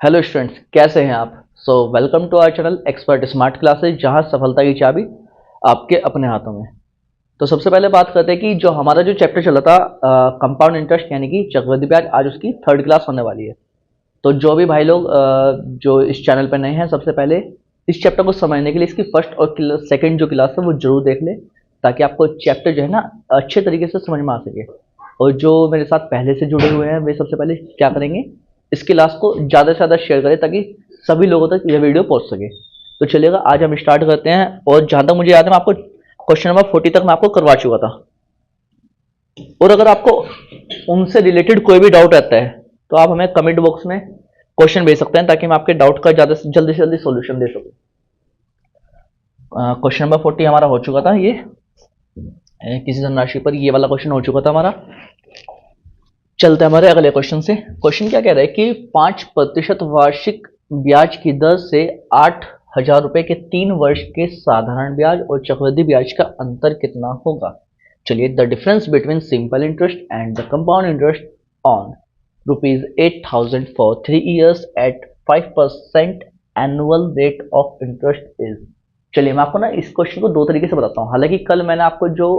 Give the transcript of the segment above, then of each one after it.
Hello students, कैसे हैं आप। Welcome to our channel expert smart classes, जहां सफलता की चाबी आपके अपने हाथों में। तो सबसे पहले बात करते हैं कि जो हमारा जो चैप्टर चला था कंपाउंड इंटरेस्ट यानी कि चक्रवृद्धि ब्याज, आज उसकी थर्ड क्लास होने वाली है। तो जो भी भाई लोग जो इस चैनल पर नए हैं, सबसे पहले इस चैप्टर को समझने के लिए इसकी फर्स्ट और सेकंड जो क्लास है वो जरूर देख ले, ताकि आपको चैप्टर जो है ना अच्छे तरीके से समझ में आ सके। और जो मेरे साथ पहले से जुड़े हुए हैं वे सबसे पहले क्या करेंगे, इस क्लास को ज़्यादा से ज़्यादा शेयर करें ताकि सभी लोगों तक यह वीडियो पहुंच सके। तो चलिएगा, आज हम स्टार्ट करते हैं। और जहाँ तक मुझे याद है, मैं आपको क्वेश्चन नंबर 40 तक मैं आपको करवा चुका था। और अगर आपको उनसे रिलेटेड कोई भी डाउट रहता है तो आप हमें कमेंट बॉक्स में क्वेश्चन भेज सकते हैं, ताकि मैं आपके डाउट का ज़्यादा से जल्दी सॉल्यूशन दे सकूँ। क्वेश्चन नंबर 40 हमारा हो चुका था। ये किसी धनराशि पर ये वाला क्वेश्चन हो चुका था हमारा। चलते हैं हमारे अगले क्वेश्चन से। क्वेश्चन क्या कह रहा है कि 5% वार्षिक ब्याज की दर से 8,000 रुपए के 3 वर्ष के साधारण ब्याज और चक्रवृद्धि ब्याज का अंतर कितना होगा। चलिए, the difference between simple interest and the compound interest on ₹8,000 for 3 years at 5% annual rate of interest is. चलिए, मैं आपको ना इस क्वेश्चन को दो तरीके से बताता हूँ। हालांकि कल मैंने आपको जो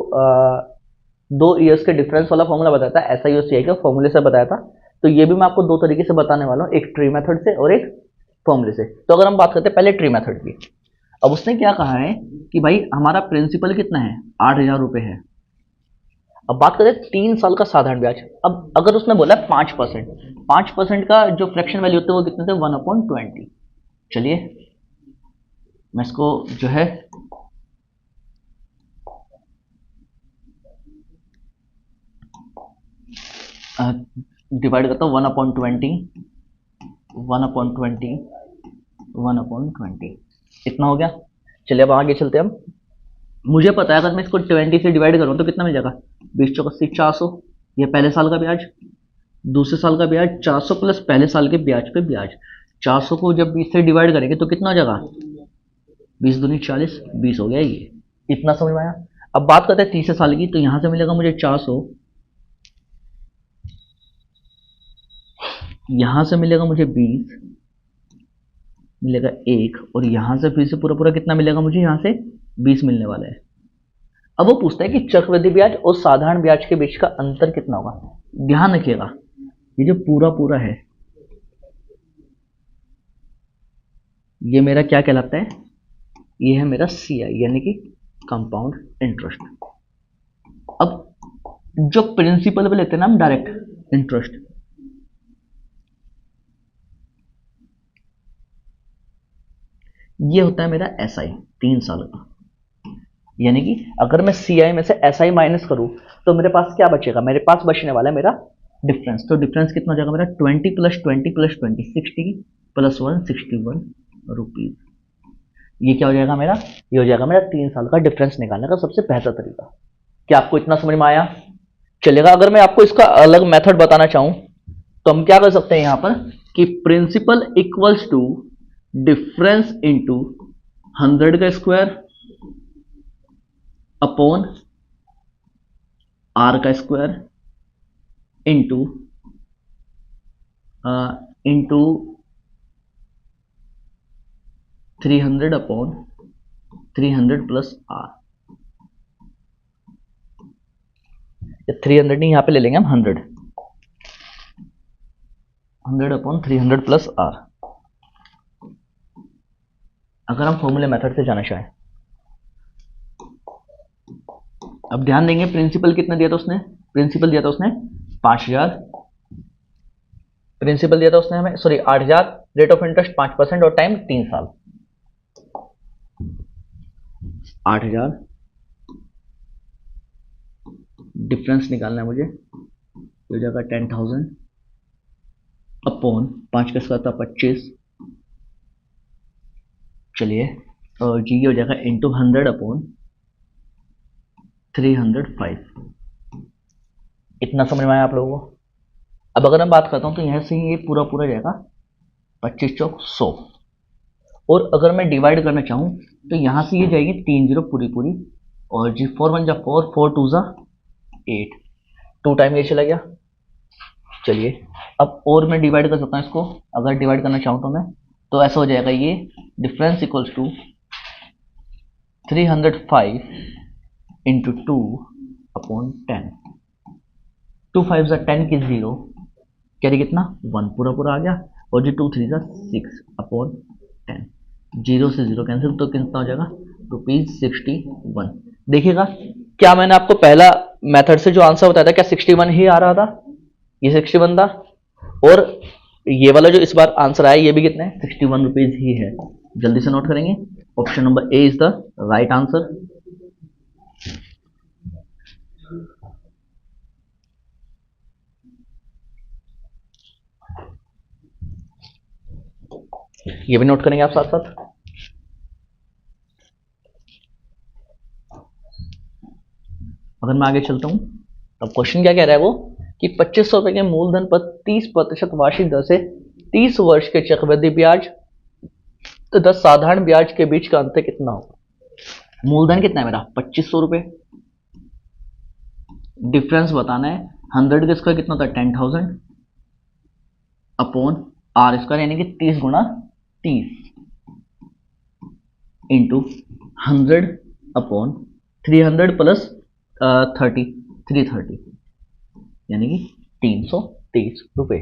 2 years के डिफरेंस वाला फॉर्मूला बताया था, SI और CI के फॉर्मूले से बताया था, तो ये भी मैं आपको दो तरीके से बताने वाला हूँ, एक ट्री मेथड से और एक फॉर्मूले से। तो अगर हम बात करते हैं पहले ट्री मेथड की। अब उसने क्या कहा है कि भाई हमारा प्रिंसिपल कितना है, 8,000 रुपए है। अब बात करें 3 साल का साधारण ब्याज। अब अगर उसने बोला 5%, 5% का जो फ्रैक्शन वैल्यू होते हैं वो कितने थे, 1/20। चलिए, मैं इसको जो है डिवाइड करता हूँ। 1/20, 1/20, 1/20 इतना हो गया। चलिए, अब आगे चलते हैं हम। मुझे पता है अगर मैं इसको 20 से डिवाइड करूँ तो कितना मिल जाएगा, 20 चौक 80, 400। ये पहले साल का ब्याज, दूसरे साल का ब्याज 400 प्लस पहले साल के ब्याज पे ब्याज। 400 को जब 20 से डिवाइड करेंगे तो कितना हो जाएगा, 20 दूनी 40, 20 हो गया। ये इतना समझ में आया। अब बात करते हैं तीसरे साल की। तो यहां से मिलेगा मुझे 400, यहां से मिलेगा मुझे 20, मिलेगा 1, और यहां से फिर से पूरा पूरा कितना मिलेगा मुझे, यहां से 20 मिलने वाला है। अब वो पूछता है कि चक्रवृद्धि ब्याज और साधारण ब्याज के बीच का अंतर कितना होगा। ध्यान रखिएगा, ये जो पूरा पूरा है ये मेरा क्या कहलाता है, ये है मेरा CI यानी कि कंपाउंड इंटरेस्ट। अब जो प्रिंसिपल पे लेते हैं ना हम डायरेक्ट इंटरेस्ट, ये होता है मेरा SI 3 साल का। यानी कि अगर मैं CI में से SI माइनस करूं तो मेरे पास क्या बचेगा, मेरे पास बचने वाला है मेरा डिफरेंस। तो डिफरेंस कितना हो जाएगा मेरा, 20 + 20 + 20, 60 + 1, 61 रुपीज। ये क्या हो जाएगा मेरा, ये हो जाएगा मेरा 3 साल का डिफरेंस निकालने का सबसे बेहतर तरीका। क्या आपको इतना समझ में आया। चलेगा, अगर मैं आपको इसका अलग मेथड बताना चाहूं तो हम क्या कर सकते हैं यहां पर कि principal equals to difference into 100 का स्क्वायर अपॉन R का square into into 300 upon 300 plus R। 300 नहीं, यहां पे ले लेंगे हम 100, 100 अपॉन 300 प्लस R। अगर हम फॉर्मूले मेथड से जाना चाहें, अब ध्यान देंगे प्रिंसिपल कितना दिया था उसने, प्रिंसिपल दिया था उसने 5,000, प्रिंसिपल दिया था उसने हमें, सॉरी 8,000, रेट ऑफ इंटरेस्ट 5% और टाइम 3 साल। 8,000 डिफरेंस निकालना है मुझे, ये हो जाएगा 10,000 अपॉन 5 का स्क्वायर था 25। चलिए, और जी हो जाएगा इंटू 100 अपॉन 305। इतना समझ में आया आप लोगों को। अब अगर मैं बात करता हूं तो यहां से ये पूरा पूरा जाएगा 25 चौक 100, और अगर मैं डिवाइड करना चाहूं तो यहां से ये जाएगी 3 0 पूरी पूरी, और जी 4 1 जा 4, 4 2 जा 8, 2 टाइम ये चला गया। चलिए अब और मैं डिवाइड कर सकता हूँ इसको, अगर डिवाइड करना चाहूँ तो मैं, तो ऐसा हो जाएगा ये डिफरेंस इक्वल्स टू 305 इंटू 2/10। 2 5 ज़ा 10 की 0, कैरी कितना 1 पूरा पूरा आ गया, और जी 2 3 ज़ा 6/10। 0 से 0 कैंसिल, तो कितना हो जाएगा ₹61। देखिएगा क्या मैंने आपको पहला मेथड से जो आंसर बताया था, क्या 61 ही आ रहा था, ये 61 था, और ये वाला जो इस बार आंसर आया ये भी कितने है, ₹61 ही है। जल्दी से नोट करेंगे, option number A is the right answer. ये भी नोट करेंगे आप साथ साथ। अगर मैं आगे चलता हूं, अब क्वेश्चन क्या कह रहा है वो, कि 2500 रुपए के मूलधन पर 30% वार्षिक दर से 30 वर्ष के चक्रवृद्धि ब्याज तथा साधारण ब्याज के बीच का अंतर कितना होगा। मूलधन कितना है मेरा 2500 रुपए, डिफरेंस बताना है, 100 का स्क्वायर कितना होता है 10,000 अपॉन आर स्क्वायर, यानी कि 30 गुणा 30 इंटू 100 अपॉन 300 प्लस 30 330, यानी कि 330 रुपए।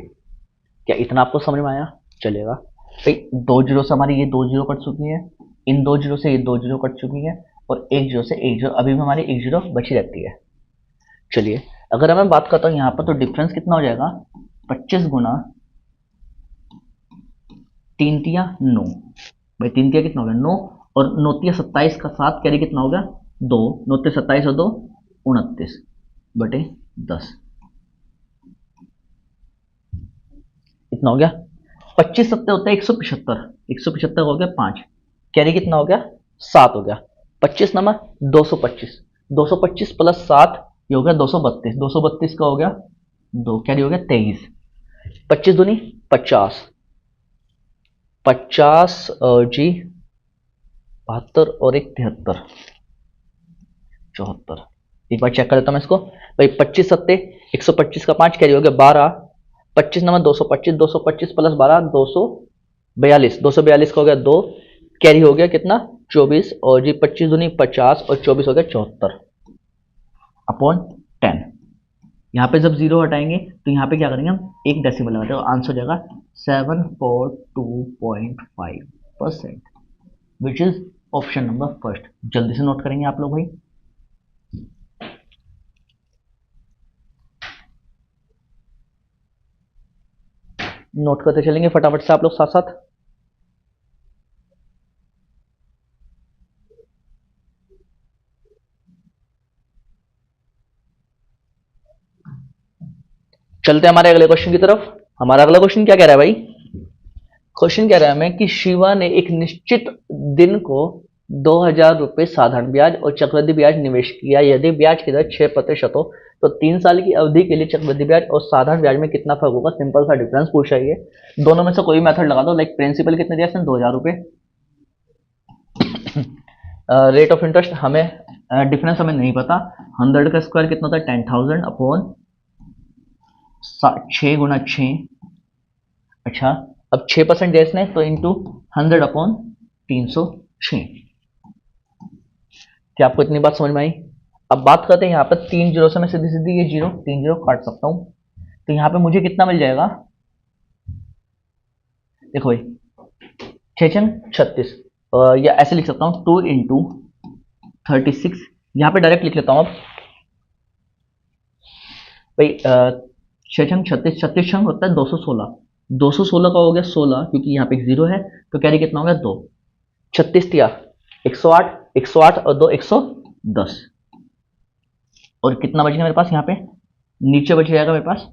क्या इतना आपको समझ में आया? चलेगा भाई, 2 जीरो से हमारी ये 2 जीरो कट चुकी है, इन 2 जीरो से ये 2 जीरो कट चुकी है, और 1 जीरो से 1 जीरो, अभी भी हमारी 1 जीरो बची रहती है। चलिए अगर मैं बात करता हूँ यहाँ पर, तो डिफरेंस कितना हो जाएगा 25 गुना 3 तिया 9, भाई 3 तिया कितना हो गया 9, और 9 तिया 27 का 7 कैरी कितना हो गया 2, 9 तिया 27 और 2 29 बटे 10, इतना हो गया। 25 सत्ते होता है 175, 175 हो गया 5, कैरी कितना हो गया 7 हो गया, 25 नंबर 225, 225 प्लस 7 ये हो गया 232, 232 का हो गया 2, कैरी हो गया 23, 25 दूनी 50, 50 जी 72 और 1 73 74। एक बार चेक कर लेता हूँ मैं इसको, भाई 25 सत्ते 125 का 5 कैरी हो गया 12, 25 नंबर 225, 225 प्लस 12 242, 242 का हो गया 2, कैरी हो गया कितना 24, और जी 25 दूनी 50 और 24 हो गया 74 अपॉन 10। यहाँ पे जब जीरो हटाएंगे तो यहाँ पे क्या करेंगे हम, एक डेसिमल लगाते हैं, आंसर हो जाएगा 742.5%, विच इज ऑप्शन नंबर फर्स्ट। जल्दी से नोट करेंगे आप लोग भाई। नोट करते चलेंगे फटाफट से आप लोग साथ साथ। चलते हैं हमारे अगले क्वेश्चन की तरफ। हमारा अगला क्वेश्चन क्या कह रहा है भाई, क्वेश्चन कह रहा है हमें कि शिवा ने एक निश्चित दिन को 2,000 रुपए साधारण ब्याज और चक्रवृद्धि ब्याज निवेश किया, यदि ब्याज की दर 6% हो तो 3 साल की अवधि के लिए चक्रवृद्धि ब्याज और साधारण ब्याज में कितना फर्क होगा। सिंपल सा डिफरेंस पूछ रही है, दोनों में से कोई मेथड लगा दो। लाइक प्रिंसिपल कितने दिया, 2,000 रुपए, रेट ऑफ इंटरेस्ट हमें डिफरेंस हमें नहीं पता, 100 का स्क्वायर कितना होता है 10,000 अपॉन 6 गुना 6, अच्छा अब 6% दिया इसने तो इंटू 100 अपॉन 306। क्या आपको इतनी बात समझ में आई? अब बात करते हैं यहाँ पर 3 जीरो से मैं सीधी सीधी ये जीरो 3 जीरो काट सकता हूँ, तो यहाँ पे मुझे कितना मिल जाएगा, देखो भाई 6×36, या ऐसे लिख सकता हूँ 2 इंटू 36, यहाँ पे डायरेक्ट लिख लेता हूँ अब भाई 6×36, 36 होता है 216, 216 का हो गया 16, क्योंकि यहाँ पे एक जीरो है, तो कैरी कितना हो गया 2, 36 तिया 108, 108 और 2 110, और कितना बचेगा मेरे पास यहाँ पे, नीचे बच जाएगा मेरे पास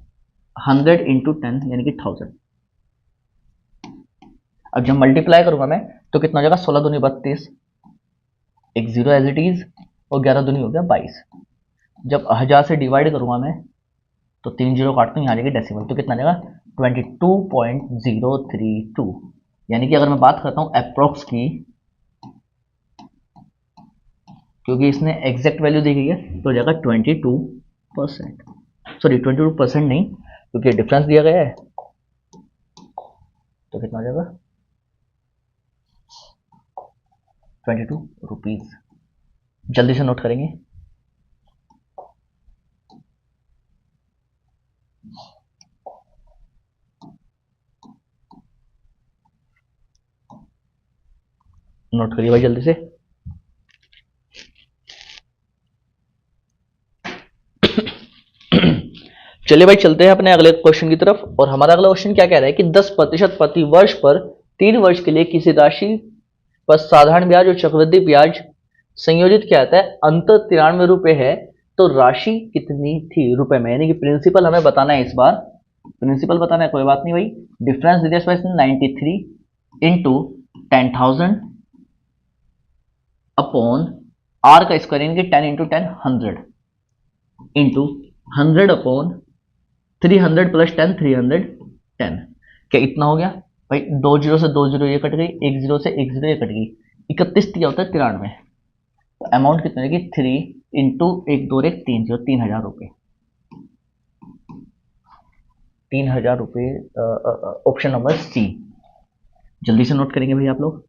100 इंटू 10 यानी कि 1000। अब जब मल्टीप्लाई करूंगा मैं तो कितना हो जाएगा 16 दूनी 32, एक जीरो एज इट इज, और 11 दूनी हो गया 22। जब 1000 से डिवाइड करूंगा मैं तो 3 जीरो काटता हूँ, यहाँ जाएगी डेसिमल, तो कितना जाएगा 22.032, यानी कि अगर मैं बात करता हूँ अप्रोक्स की, क्योंकि इसने एग्जैक्ट वैल्यू दी गई है, तो हो जाएगा 22%, सॉरी 22% नहीं क्योंकि डिफरेंस दिया गया है, तो कितना हो जाएगा 22 रुपीज। जल्दी से नोट करेंगे। नोट करिए भाई जल्दी से। चलिए भाई चलते हैं अपने अगले क्वेश्चन की तरफ। और हमारा अगला क्वेश्चन क्या कह रहा है कि 10% प्रति वर्ष पर 3 वर्ष के लिए किसी राशि पर साधारण ब्याज और चक्रवृद्धि ब्याज संयोजित किया जाता है, अंतर 93 रुपए है, तो राशि कितनी थी रुपए में? यानी कि प्रिंसिपल हमें बताना है, इस बार प्रिंसिपल बताना है, कोई बात नहीं भाई। डिफरेंस दे दिया 93 इंटू 10,000 अपॉन आर का स्क्वायर, यानी कि 10 इंटू 10 100 इंटू 100 अपॉन 300 प्लस 10 310। क्या इतना हो गया भाई? 2 जीरो से 2 जीरो ये कट गई, 1 जीरो से 1 जीरो ये कट गई, 31 क्या होता है 93। तो अमाउंट कितना है कि 3 इंटू 1 2 1 3 जीरो, 3,000 रुपये। 3,000 रुपये, ऑप्शन नंबर सी। जल्दी से नोट करेंगे भाई आप लोग।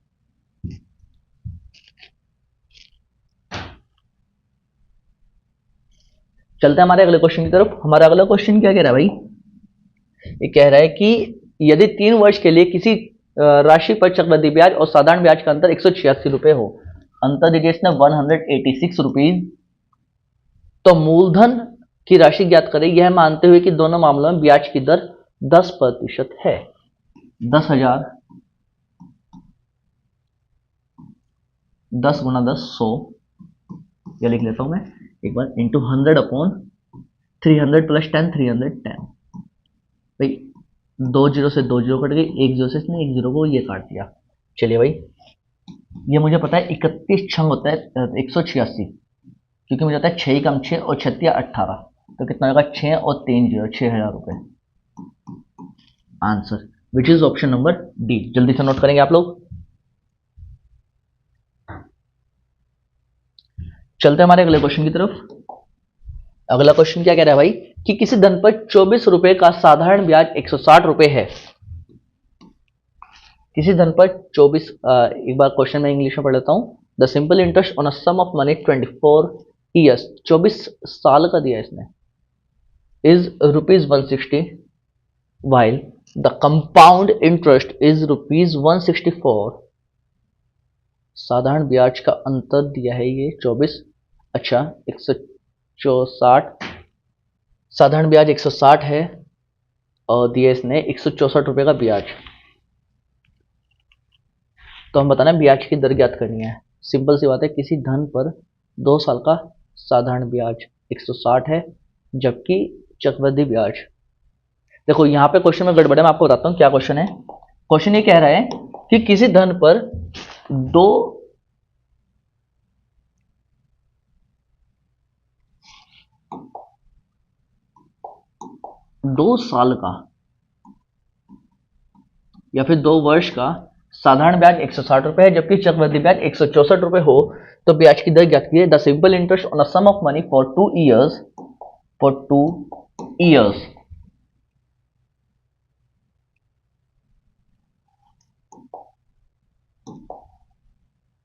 चलते हैं हमारे अगले क्वेश्चन की तरफ। हमारा अगला क्वेश्चन क्या कह रहा है भाई? ये कह रहा है कि यदि 3 वर्ष के लिए किसी राशि पर चक्रवृद्धि ब्याज और साधारण ब्याज का अंतर 186 रुपए हो, अंतर दीजिए इसने 186 रुपीज, तो मूलधन की राशि ज्ञात करें, यह मानते हुए कि दोनों मामलों में ब्याज की दर 10% है। 10,000 10 गुना 10 100, यह लिख लेता हूं मैं एक बार, इंटू 100 अपॉन 300 प्लस 10 310। भाई 2 जीरो से 2 जीरो कट गई, 1 जीरो से इसने 1 जीरो को ये काट दिया। चलिए भाई, ये मुझे पता है 31 छंग होता है 186, क्योंकि मुझे पता है 6 कम 6 और 36 18, तो कितना होगा 6 और 3 जीरो, 6,000 रुपये। Answer which is option number D. जल्दी से नोट करेंगे आप लोग। चलते हैं हमारे अगले क्वेश्चन की तरफ। अगला क्वेश्चन क्या कह रहा है भाई कि किसी धन पर 24 रुपए का साधारण ब्याज 160 रुपए है। किसी धन पर 24, एक बार क्वेश्चन में इंग्लिश में पढ़ लेता हूं। The simple interest on a sum of money 24 years, 24 साल का दिया इसने, is rupees 160, while the compound interest is rupees 164। साधारण ब्याज का अंतर दिया है ये 24, अच्छा 164, साधारण ब्याज 160 है और दिया इसने 164 रुपए का ब्याज। तो हम बताना ब्याज की दर ज्ञात करनी है। सिंपल सी बात है, किसी धन पर 2 साल का साधारण ब्याज 160 है, जबकि चक्रवृद्धि ब्याज, देखो यहाँ पे क्वेश्चन में गड़बड़ है, मैं आपको बताता हूँ क्या क्वेश्चन है। क्वेश्चन ये कह रहा है कि किसी धन पर 2 साल का या फिर 2 वर्ष का साधारण ब्याज 160 रुपए है, जबकि चक्रवृद्धि ब्याज 164 रुपए हो, तो ब्याज की दर ज्ञात कीजिए। The simple interest on a sum of money for 2 years, for 2 years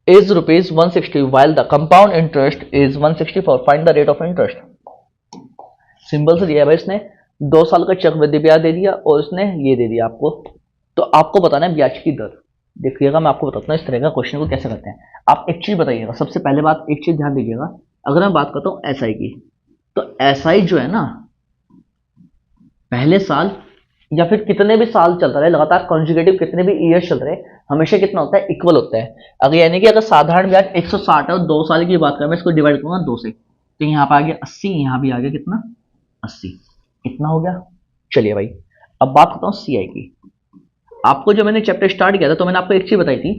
is rupees 160, while the compound interest is 164। Find the rate of interest। Simple से दिया है भाई इसने, 2 साल का चक्रवृद्धि ब्याज दे दिया और इसने ये दे दिया आपको, तो आपको बताना है ब्याज की दर। देखिएगा मैं आपको बताता हूँ इस तरह का क्वेश्चन को कैसे करते हैं। आप एक चीज बताइएगा, सबसे पहले बात एक चीज ध्यान दीजिएगा। अगर मैं बात करता हूँ एसआई की, तो एसआई जो है ना, पहले साल या फिर कितने भी साल चलता रहे लगातार, कॉन्जुगेटिव कितने भी ईयर्स चल रहे, हमेशा कितना होता है इक्वल होता है। अगर यानी कि अगर साधारण ब्याज 160 है और 2 साल की बात करें, मैं इसको डिवाइड करूंगा 2 से, तो यहाँ पे आ गया 80, यहाँ भी आ गया कितना 80, इतना हो गया। चलिए भाई अब बात करता हूँ सीआई की। आपको जो मैंने चैप्टर स्टार्ट किया था तो मैंने आपको एक चीज बताई थी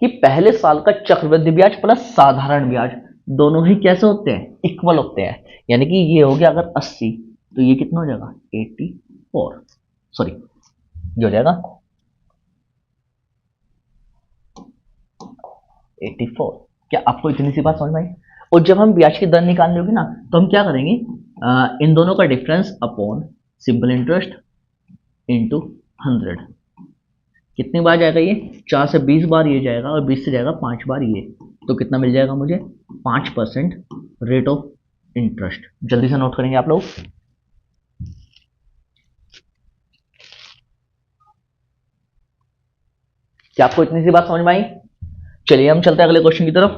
कि पहले साल का चक्रवृद्धि ब्याज प्लस साधारण ब्याज दोनों ही कैसे होते हैं, इक्वल होते हैं। यानी कि ये हो गया अगर 80, तो ये कितना हो जाएगा 84, सॉरी ये हो जाएगा 84। क्या आपको इतनी सी बात समझ में आई? और जब हम ब्याज की दर निकालनी होगी ना, तो हम क्या करेंगे, इन दोनों का difference upon simple interest into 100। कितनी बार जाएगा ये? 4 से 20 बार ये जाएगा और 20 से जाएगा 5 बार ये, तो कितना मिल जाएगा मुझे? 5% रेट ऑफ इंटरेस्ट। जल्दी से नोट करेंगे आप लोग। क्या आपको इतनी सी बात समझ में आई? चलिए हम चलते हैं अगले क्वेश्चन की तरफ।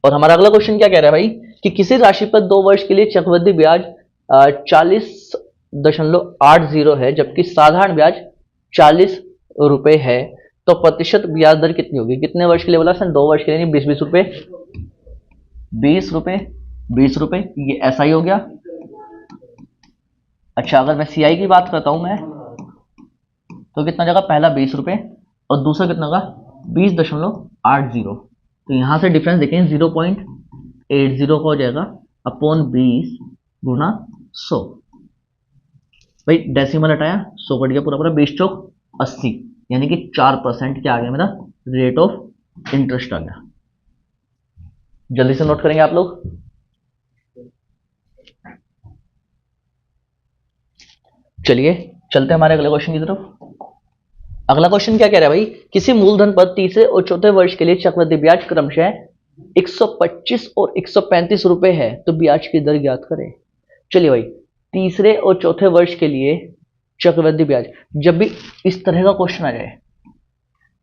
और हमारा अगला क्वेश्चन क्या कह रहा है भाई कि किसी राशि पर 2 वर्ष के लिए चक्रवृद्धि ब्याज 40.80 है, जबकि साधारण ब्याज 40 रुपए है, तो प्रतिशत ब्याज दर कितनी होगी? कितने वर्ष के लिए बोला सर? 2 वर्ष के लिए, 20-20 रुपए, 20 रुपए, 20 रुपए, ये ऐसा ही हो गया। अच्छा, अगर मैं सीआई की बात करता हूं मैं, तो कितना जाएगा? पहला 20 रुपए और दूसरा कितना होगा? 20.80। तो यहां से डिफरेंस देखें, 0.80 का हो जाएगा अपॉन 20 गुना 100। भाई डेसिमल हटाया, 100 कट गया पूरा पूरा, 20 चौक 80, यानी कि 4% क्या आ गया मेरा? रेट ऑफ इंटरेस्ट आ गया। जल्दी से नोट करेंगे आप लोग। चलिए चलते हैं हमारे अगले क्वेश्चन की तरफ। अगला क्वेश्चन क्या कह रहा है भाई? किसी मूलधन पर तीसरे और चौथे वर्ष के लिए चक्रवृद्धि ब्याज क्रमशः 125 और 135 रुपए है, तो ब्याज की दर ज्ञात करें। चलिए भाई, तीसरे और चौथे वर्ष के लिए चक्रवृद्धि ब्याज, जब भी इस तरह का क्वेश्चन आ जाए,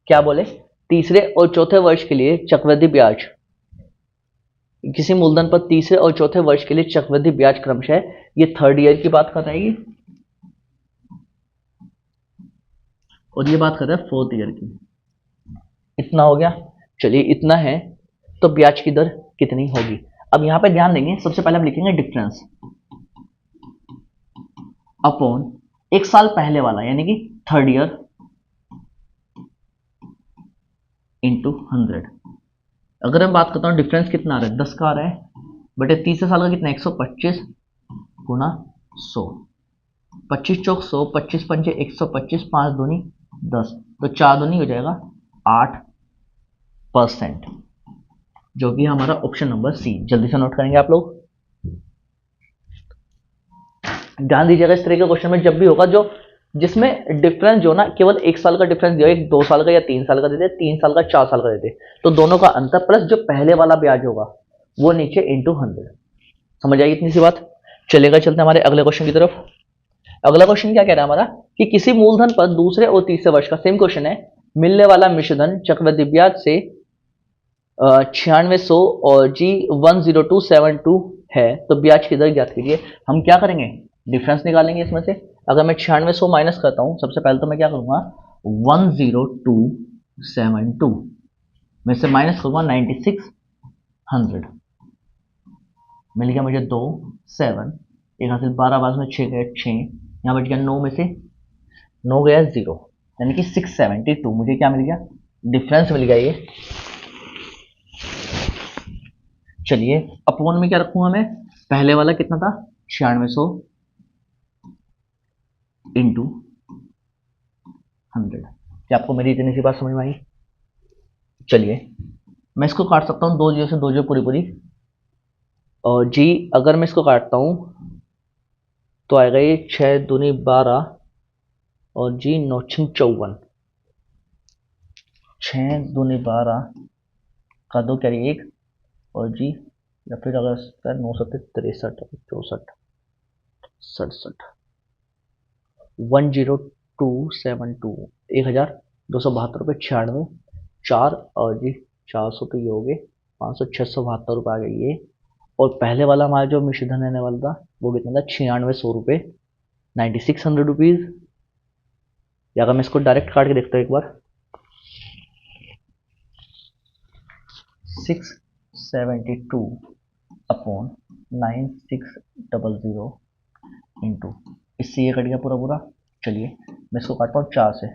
क्या बोले? तीसरे और चौथे वर्ष के लिए चक्रवृद्धि ब्याज, किसी मूलधन पर तीसरे और चौथे वर्ष के लिए चक्रवृद्धि ब्याज क्रमशः, ये थर्ड ईयर की बात कर रही है और ये बात कर रहा है फोर्थ ईयर की। इतना हो गया। चलिए इतना है, तो ब्याज की दर कितनी होगी? अब यहां पे ध्यान देंगे, सबसे पहले हम लिखेंगे डिफरेंस अपॉन 1 साल पहले वाला, यानी कि थर्ड ईयर, इंटू 100। अगर मैं बात करता हूं डिफरेंस कितना आ रहा है? 10 का आ रहा है, बटे तीसरे साल का कितना? 125 गुना 100, 25 चौक 100, 25 पंचे 125, 5 दूनी 10, तो 4 दूनी हो जाएगा 8%, जो कि हमारा ऑप्शन नंबर सी। जल्दी से नोट करेंगे आप लोग। ध्यान दीजिएगा, इस तरह के क्वेश्चन में जब भी होगा जो जिसमें डिफरेंस जो ना केवल 1 साल का डिफरेंस दिया, एक 2 साल का या 3 साल का देते, 3 साल का 4 साल का देते, तो दोनों का अंतर प्लस जो पहले वाला ब्याज होगा वो नीचे इंटू 100। समझ आएगी इतनी सी बात? चलेगा, चलते हमारे अगले क्वेश्चन की तरफ। अगला क्वेश्चन क्या कह रहा है हमारा कि किसी मूलधन पर दूसरे और तीसरे वर्ष का, सेम क्वेश्चन है, मिलने वाला मिश्रधन चक्रवृद्धि ब्याज से 9600 और जी 10272 है, तो ब्याज की दर ज्ञात कीजिए। हम क्या करेंगे? डिफरेंस निकालेंगे इसमें से। अगर मैं 9600 माइनस करता हूं, सबसे पहले तो मैं क्या करूंगा? 10272 में से माइनस करूंगा 9600, मिल गया मुझे 2 7, एक हासिल 12, बाद में 6 गए 6, यहाँ बच गया 9 में से 9 गया 0, यानी कि 672 मुझे क्या मिल गया? डिफरेंस मिल गया ये। चलिए अपॉन में क्या रखूंगा मैं? पहले वाला कितना था? 9600 इंटू 100। क्या आपको मेरी इतनी सी बात समझ में आई? चलिए मैं इसको काट सकता हूँ, 2 जीरो से 2 जीरो पूरी पूरी, और जी अगर मैं इसको काटता हूँ तो आएगा ये 6 दूनी 12 और जी 9 छंग 54, 6 दूनी 12 का 2 क्या 1, और जी या फिर अगर 9 7 63 64 67 10272 1272 रुपये 96 4, और जी 400 तो ये हो गए 500 672 रुपये आ गए ये। और पहले वाला हमारा जो मिश्रधन रहने वाला था वो कितना था? 9600 रुपये, 9600 रुपीज़। या अगर मैं इसको डायरेक्ट काट के देखता हूँ एक बार, 672 अपॉन 9600 इंटू, इससे ये कट गया पूरा पूरा। चलिए मैं इसको काटता हूँ 4 से,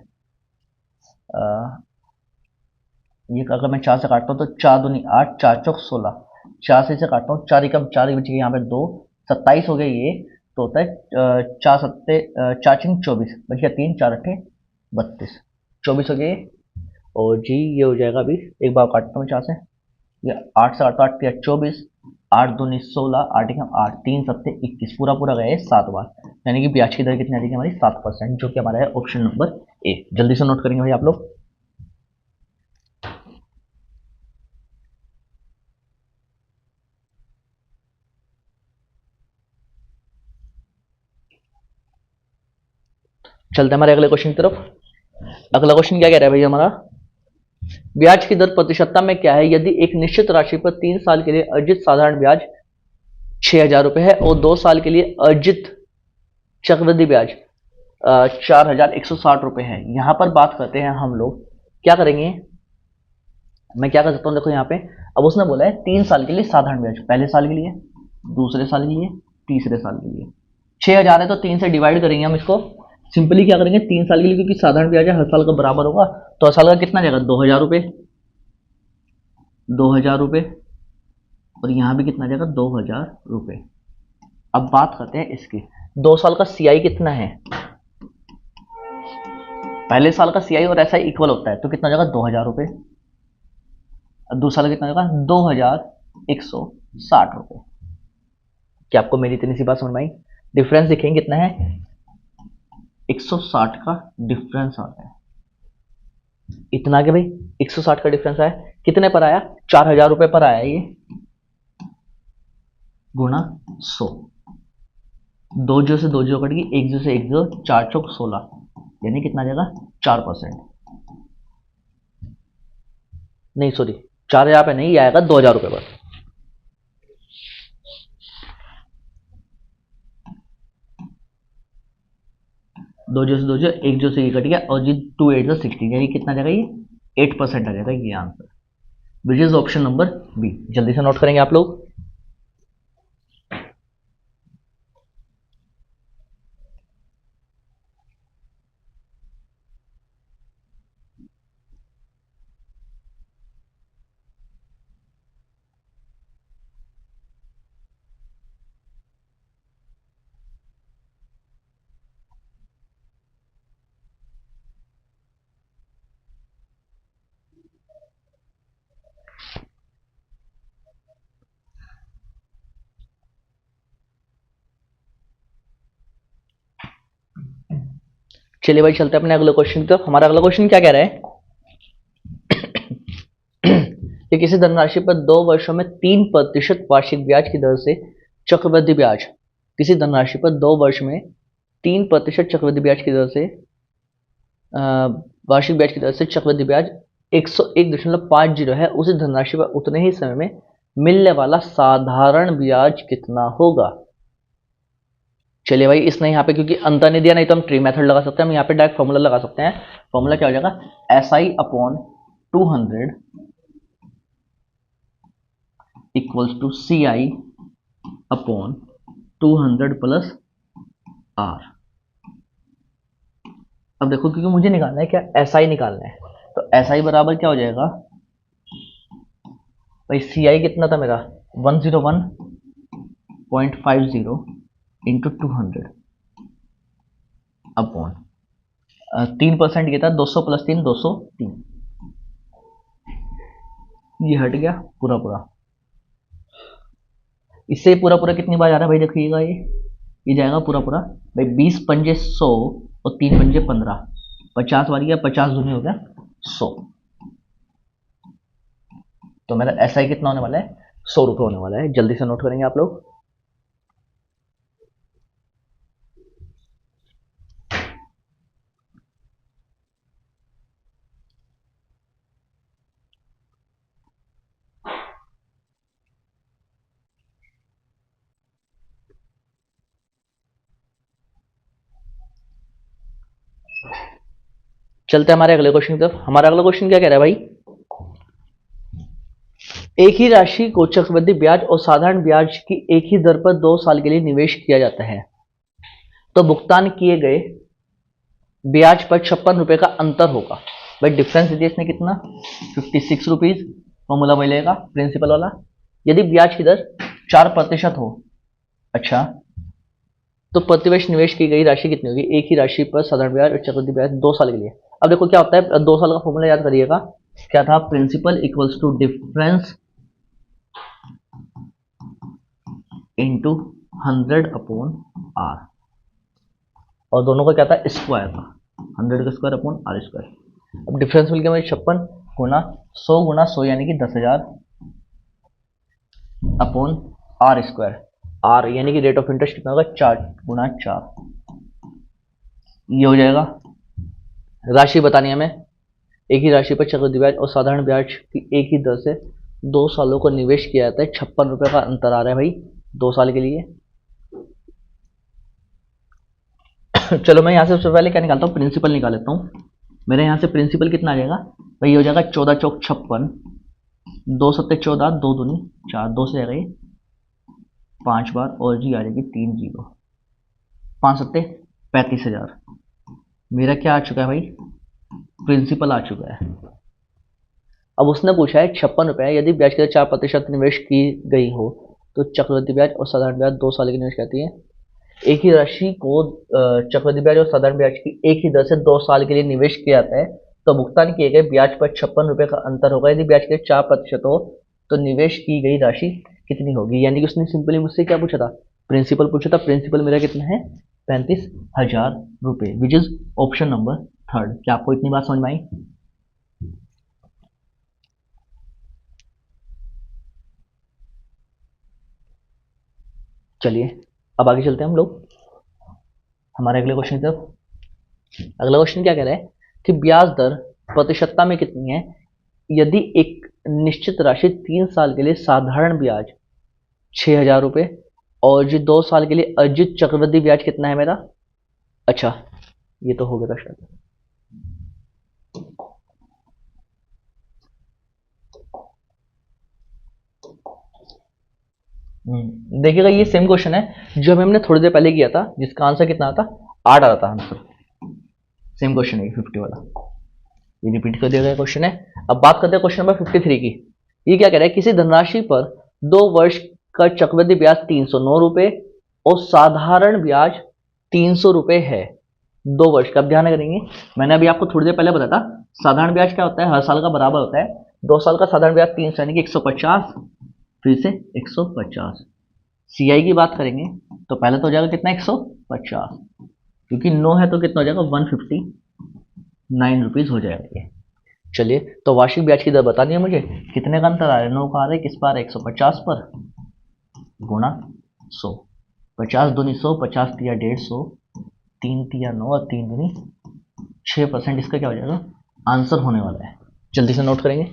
ये अगर मैं 4 से काटता हूँ तो 4 दूनी 8, 4 चौक 16, 4 से काटता हूँ 4 एकम 4 बच गए, यहाँ पे 2 27 हो गए ये, तो होता है 4 सत्ते 4 चिंग 24, बच गया 3 4 अट्ठे 32, 24 हो गए। और जी ये हो जाएगा, अभी एक बार काटता हूँ 4 से, ये 8 से 8 8 24, 8 दूनी 16, 8 एकम 8, 3 सत्ते 21, पूरा पूरा गया है 7 बार, यानी कि ब्याज की दर कितनी आ जाएगी हमारी 7%, जो कि हमारा है ऑप्शन नंबर ए। जल्दी से नोट करेंगे भाई आप लोग। चलते हैं हमारे अगले क्वेश्चन की तरफ। अगला क्वेश्चन क्या कह रहा है भाई हमारा, ब्याज की दर प्रतिशतता में क्या है यदि एक निश्चित राशि पर 3 साल के लिए अर्जित साधारण ब्याज 6,000 रुपए है और 2 साल के लिए अर्जित चक्रवृद्धि ब्याज 4,160 रुपए है। यहां पर बात करते हैं हम लोग क्या करेंगे, मैं क्या कर सकता हूं, देखो यहाँ पे अब उसने बोला है 3 साल के लिए साधारण ब्याज, पहले साल के लिए, दूसरे साल के लिए, तीसरे साल के लिए 6,000 है तो 3 से डिवाइड करेंगे हम इसको। सिंपली क्या करेंगे 3 साल के लिए, क्योंकि साधारण ब्याज हर साल का बराबर होगा, तो हर साल का कितना जाएगा 2,000 रुपये, 2,000 रुपये, और यहाँ भी कितना जाएगा 2,000 रुपये। अब बात करते हैं इसकी, 2 साल का सीआई कितना है, पहले साल का सीआई और एसआई इक्वल होता है, तो कितना जाएगा 2,000 रुपये, दूसरा साल का कितना जाएगा 2,160 रुपये। क्या आपको मेरी इतनी सी बात समझ में आई? डिफरेंस दिखेंगे कितना है, 160 का डिफरेंस आता है, इतना के भाई 160 का डिफरेंस आया, कितने पर आया 4,000 रुपये पर आया ये, गुणा 100, 2 जीरो से 2 जीरो कट गई, 1 जीरो से 1 जीरो, 4 चौक 16, यानी कितना जाएगा 4%, नहीं सॉरी 4,000 पे नहीं आएगा 2,000 रुपये पर। दो जीरो से 2 जीरो, 1 जीरो से ये कट गया, और जी 2 8 16, यानी कितना जाएगा ये 8% आ जाएगा ये answer, which is option number B. जल्दी से नोट करेंगे आप लोग। चलिए भाई चलते हैं अपने अगले क्वेश्चन की तरफ। हमारा अगला क्वेश्चन क्या कह रहा है कि किसी धनराशि पर 2 वर्षों में 3% वार्षिक ब्याज की दर से चक्रवृद्धि ब्याज, किसी धनराशि पर 2 वर्ष में 3% चक्रवृद्धि ब्याज की दर से वार्षिक ब्याज की दर से चक्रवृद्धि ब्याज 101.50 है, उसी धनराशि पर उतने ही समय में मिलने वाला साधारण ब्याज कितना होगा। चलिए भाई इसने यहाँ पे क्योंकि अंतर नहीं दिया, नहीं तो हम ट्री मेथड लगा सकते हैं, हम यहाँ पे डायरेक्ट फॉर्मूला लगा सकते हैं। फॉर्मूला क्या हो जाएगा, SI upon 200 equals to CI upon 200 plus R। अब देखो क्योंकि मुझे निकालना है क्या, SI निकालना है, तो SI बराबर क्या हो जाएगा भाई, CI कितना था मेरा 101.50 इंटू 200 अपॉन 3% ये था 200 प्लस 3 203, ये हट गया पूरा पूरा। इससे पूरा पूरा कितनी बार जा रहा है भाई, देखिएगा ये जाएगा पूरा पूरा भाई 20 पंजे 100 और 3 पंजे 15, 50 बार गया, 50 दूनी हो गया 100, तो मेरा SI कितना होने वाला है 100 रुपये होने वाला है। जल्दी से नोट करेंगे आप लोग। चलते हैं हमारे अगले क्वेश्चन की तरफ। हमारा अगला क्वेश्चन क्या कह रहा है भाई, एक ही राशि को चक्रवृद्धि ब्याज और साधारण ब्याज की एक ही दर पर 2 साल के लिए निवेश किया जाता है, तो भुगतान किए गए ब्याज पर 56 रुपए का अंतर होगा। भाई डिफरेंस दीजिए इसने कितना 56 रुपीज, फॉर्मूला मिलेगा प्रिंसिपल वाला। यदि ब्याज की दर 4% हो, अच्छा तो प्रतिवर्ष निवेश की गई राशि कितनी होगी, एक ही राशि पर साधारण ब्याज और चक्रवृद्धि ब्याज 2 साल के लिए। अब देखो क्या होता है, 2 साल का फॉर्मूला याद करिएगा क्या था, principal equals to difference into 100/r, और दोनों का क्या था, स्क्वायर था, 100 का स्क्वायर अपॉन आर स्क्वायर। अब डिफरेंस मिल गया मुझे 56 गुना 100 यानी कि 10,000 अपॉन आर स्क्वायर। आर यानी कि रेट ऑफ इंटरेस्ट कितना होगा, 4 × 4, ये हो जाएगा। राशि बतानी है हमें, एक ही राशि पर चक्रवृद्धि ब्याज और साधारण ब्याज की एक ही दर से 2 सालों को निवेश किया जाता है। 56 रुपये का अंतर आ रहा है भाई 2 साल के लिए। चलो मैं यहाँ से सबसे पहले क्या निकालता हूँ, प्रिंसिपल निकाल लेता हूँ। मेरे यहाँ से प्रिंसिपल कितना आ जाएगा भाई, ये हो जाएगा 14 चौक 56, 2 सत्ते 14, 2 दूनी 4, 2 से जाएगा ये 5 बार, और जी आ जाएगी 3 0, 5 सत्ते 35,000। मेरा क्या आ चुका है भाई, प्रिंसिपल आ चुका है। अब उसने पूछा है 56 रुपये यदि ब्याज के 4% निवेश की गई हो तो चक्रवृद्धि ब्याज और साधारण ब्याज 2 साल की निवेश कहती है। एक ही राशि को चक्रवृद्धि ब्याज और साधारण ब्याज की एक ही दर से 2 साल के लिए निवेश किया जाता है, तो भुगतान किए गए ब्याज पर 56 रुपये का अंतर होगा। यदि ब्याज के 4% हो तो निवेश की गई राशि कितनी होगी। यानी कि उसने सिंपली मुझसे क्या पूछा था, प्रिंसिपल पूछा था। प्रिंसिपल मेरा कितना है, 35,000 रुपये, विच इज ऑप्शन नंबर 3। क्या आपको इतनी बात समझ में आई। चलिए अब आगे चलते हैं हम लोग हमारे अगले क्वेश्चन की तरफ। अगला क्वेश्चन क्या कह रहा है कि ब्याज दर प्रतिशतता में कितनी है यदि एक निश्चित राशि 3 साल के लिए साधारण ब्याज 6,000 रुपये और जो 2 साल के लिए अर्जित चक्रवृद्धि ब्याज कितना है मेरा। अच्छा ये तो हो गया था शायद। देखिएगा ये सेम क्वेश्चन है जो हमने थोड़ी देर पहले किया था, जिसका आंसर कितना था, 8 आ रहा था आंसर। सेम क्वेश्चन है 50 वाला, ये रिपीट कर दिया गया क्वेश्चन है। अब बात करते हैं क्वेश्चन नंबर 53 की। ये क्या कह रहा है, किसी धनराशि पर 2 वर्ष का चक्रवृद्धि ब्याज 309 रुपये और साधारण ब्याज 300 रुपये है 2 वर्ष का। अब ध्यान करेंगे, मैंने अभी आपको थोड़ी देर पहले बताया था साधारण ब्याज क्या होता है, हर साल का बराबर होता है। 2 साल का साधारण ब्याज 300 यानी कि 150, फिर से 150। सीआई की बात करेंगे तो पहले तो हो जाएगा कितना, 150, क्योंकि 9 है तो कितना हो जाएगा, 159 रुपीज़ हो जाएगा ये। चलिए तो वार्षिक ब्याज की दर बतानी है मुझे, कितने का अंतर आ रहा है, 9 का आ रहा है, किस पर 150 पर गुणा 100, 50 दूनी 100, 50 तिया 150, 3 तिया 9 और 3 दूनी 6%। इसका क्या हो जाएगा, आंसर होने वाला है। जल्दी से नोट करेंगे।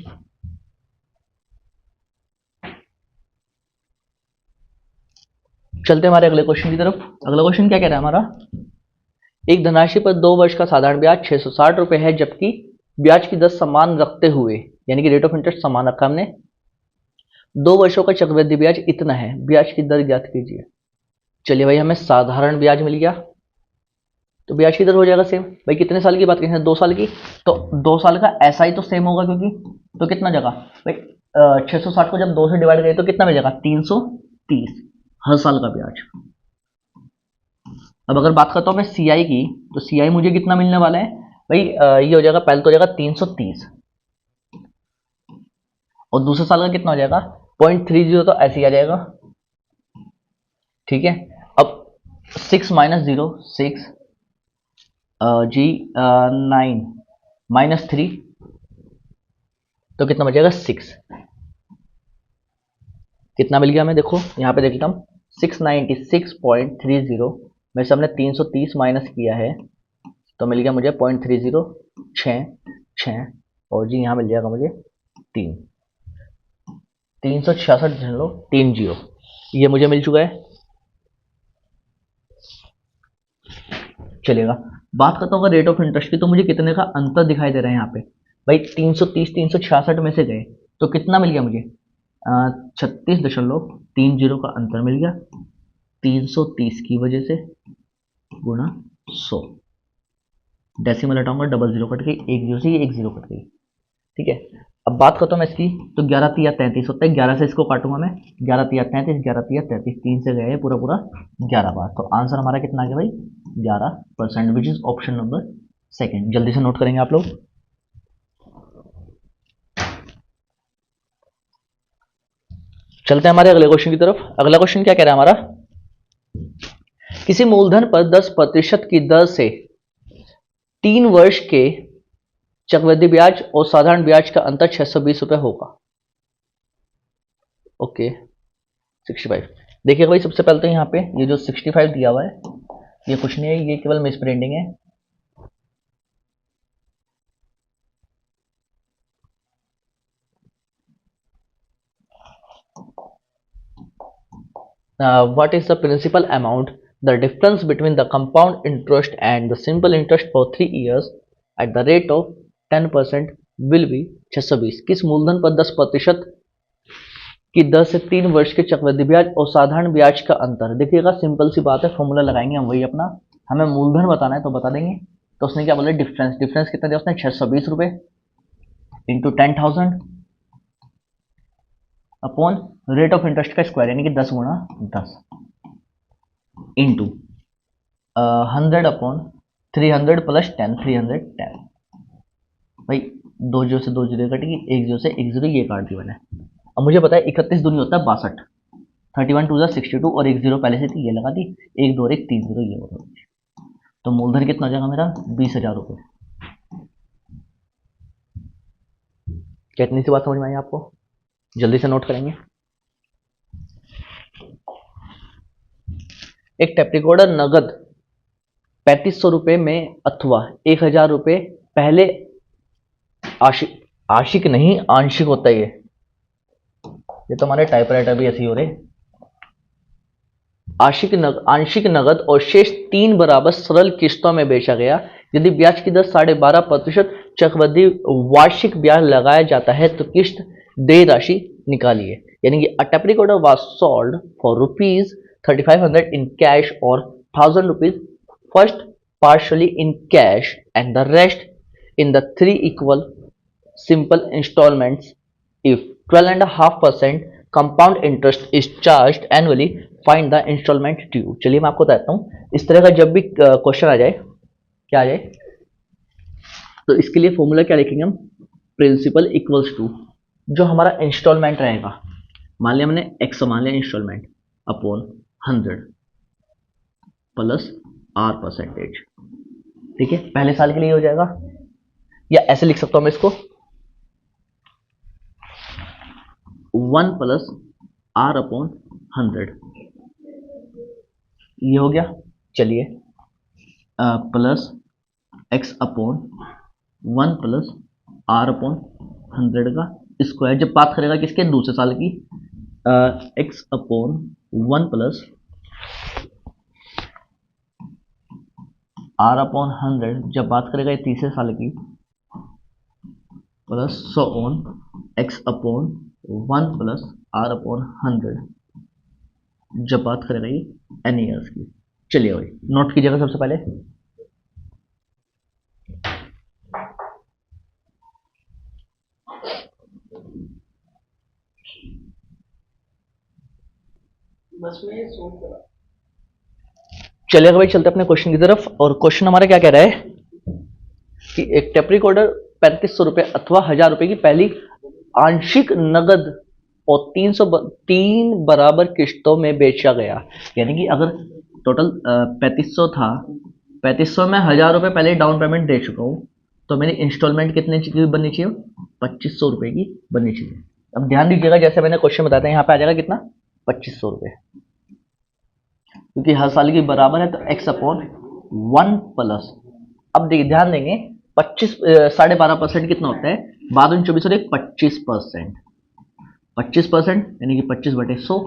चलते हमारे अगले क्वेश्चन की तरफ। अगला क्वेश्चन क्या कह रहा है हमारा, एक धनराशि पर 2 वर्ष का साधारण ब्याज 660 रुपये है, जबकि ब्याज की दर समान रखते हुए, यानी कि रेट ऑफ इंटरेस्ट समान रखा हमने, 2 वर्षों का चक्रवृद्धि ब्याज इतना है, ब्याज की दर ज्ञात कीजिए। चलिए भाई हमें साधारण ब्याज मिल गया तो ब्याज की दर हो जाएगा सेम। भाई कितने साल की बात करें, 2 साल की, तो 2 साल का ऐसा ही तो सेम होगा, क्योंकि तो कितना जगह भाई 660 को जब 2 से डिवाइड करें तो कितना मिलेगा, 330 हर साल का ब्याज। अब अगर बात करता हूँ मैं सीआई की, तो सीआई मुझे कितना मिलने वाला है भाई, ये हो जाएगा, पहले तो हो जाएगा 330 और दूसरे साल का कितना हो जाएगा 0.30, तो ऐसे ही आ जाएगा। ठीक है, अब 6 - 0 6 जी 9 -3, तो कितना बचेगा 6। कितना मिल गया हमें, देखो यहाँ पे देख लेता हूँ, 696.30 में से हमने 330 माइनस किया है तो मिल गया मुझे 0.30, 6 और जी यहाँ मिल जाएगा मुझे 366.30, ये मुझे मिल चुका है। चलेगा, बात करता हूँ रेट ऑफ इंटरेस्ट की, तो मुझे कितने का अंतर दिखाई दे रहा है यहाँ पे भाई, 330 366 में से गए तो कितना मिल गया मुझे, 36.30 का अंतर मिल गया 330 की वजह से गुणा 100। डेसिमल हटाऊंगा, 00 कट गई, 1 0 से 1 0 कट गई। ठीक है, अब बात करता हूँ मैं इसकी, तो 11 तिया 33 होता है, 11 से इसको काटूंगा मैं, 11 तिया 33, 11 तिया 33, 3 से गए पूरा पूरा 11 बार, तो आंसर हमारा कितना आ गया भाई, 11%, विच इज ऑप्शन नंबर 2। जल्दी से नोट करेंगे आप लोग। चलते हैं हमारे अगले क्वेश्चन की तरफ। अगला क्वेश्चन क्या कह रहा है हमारा, किसी मूलधन पर 10% की दर से 3 वर्ष के चक्रवृद्धि ब्याज और साधारण ब्याज का अंतर 620 रुपए होगा। ओके 65। देखिए भाई सबसे पहले तो यहाँ पे ये जो 65 दिया हुआ है ये कुछ नहीं है, ये केवल मिस प्रिंटिंग है। What is the principal amount, the difference between the compound interest and the simple interest for 3 years at the rate of 10% will be 620। किस मूलधन पर 10% की दर से 3 वर्ष के चक्रवृद्धि ब्याज और साधारण ब्याज का अंतर। देखिएगा सिंपल सी बात है, फॉर्मूला लगाएंगे हम वही अपना, हमें मूलधन बताना है तो बता देंगे। तो उसने क्या बोला, डिफरेंस, डिफरेंस कितना दिया उसने 620 रुपए into 10,000 upon rate of interest का स्क्वायर यानी कि 10 गुणा 10 इंटू 100 अपॉन 300 प्लस 10, 310। भाई 2 जीरो से 2 जीरो कटेगी, 1 जीरो से 1 जीरो ये काट दिया मैंने। अब मुझे पता है 31 दूनी होता है 62, 31 टू 62 और 1 जीरो पहले से थी ये लगा दी, 1 2 और 1 3 जीरो ये होगा। तो मूलधन कितना हो जाएगा मेरा 20,000 रुपये। कितनी सी बात समझ में आई आपको, जल्दी से नोट करेंगे। एक टेप रिकॉर्डर नगद 3500 रुपये में अथवा 1000 रुपये पहले आंशिक नहीं आंशिक होता है ये तो हमारे टाइपराइटर भी ऐसे ही हो रहे। आंशिक नगद और शेष 3 बराबर सरल किस्तों में बेचा गया। यदि ब्याज की दर 12.5% चक्रवृद्धि वार्षिक ब्याज लगाया जाता है तो किस्त देय राशि निकालिए। यानी कि अ tape recorder was sold for ₹3500 in cash और 1000 rupees first partially in cash and the rest in the 3 equal simple installments. If 12.5% compound interest is charged annually, find the installment due। चलिए मैं आपको बताता हूँ, इस तरह का जब भी क्वेश्चन आ जाए, क्या आ जाए, तो इसके लिए फॉर्मूला क्या लिखेंगे हम, प्रिंसिपल इक्वल्स टू जो हमारा इंस्टॉलमेंट रहेगा, मान लिया हमने x मान लिया इंस्टॉलमेंट अपॉन 100 प्लस R%। ठीक है, पहले साल के लिए हो जाएगा, या ऐसे लिख सकता हूं मैं इसको 1 प्लस R अपॉन 100 ये हो गया। चलिए plus x upon 1 plus R upon 100 का स्क्वायर, जब बात करेगा किसके दूसरे साल की, x upon 1 plus R upon 100 जब बात करेगा ये तीसरे साल की, plus so on x upon 1 plus R upon 100 जब बात करेगा ये n ईयर्स की। चलिए भाई नोट कीजिएगा सबसे पहले, चलिए भाई चलते अपने क्वेश्चन की तरफ। और क्वेश्चन हमारा क्या कह रहा है कि एक टेप रिकॉर्डर 3500 रुपये अथवा 1000 रुपये की पहली आंशिक नगद और 3 बराबर किस्तों में बेचा गया। यानी कि अगर टोटल 3500 था, 3500 में 1000 रुपये पहले डाउन पेमेंट दे चुका हूँ, तो मेरी इंस्टॉलमेंट कितने की बननी चाहिए, 2500 रुपये की बननी चाहिए। अब ध्यान दीजिएगा जैसे मैंने क्वेश्चन बताया था यहाँ पे आ जाएगा कितना 2500 रुपये, क्योंकि हर साल की बराबर है तो x अपॉन 1 प्लस, अब देखिए ध्यान देंगे 12.5% कितना होता है, 12 24 और 25%, 25% यानी कि 25/100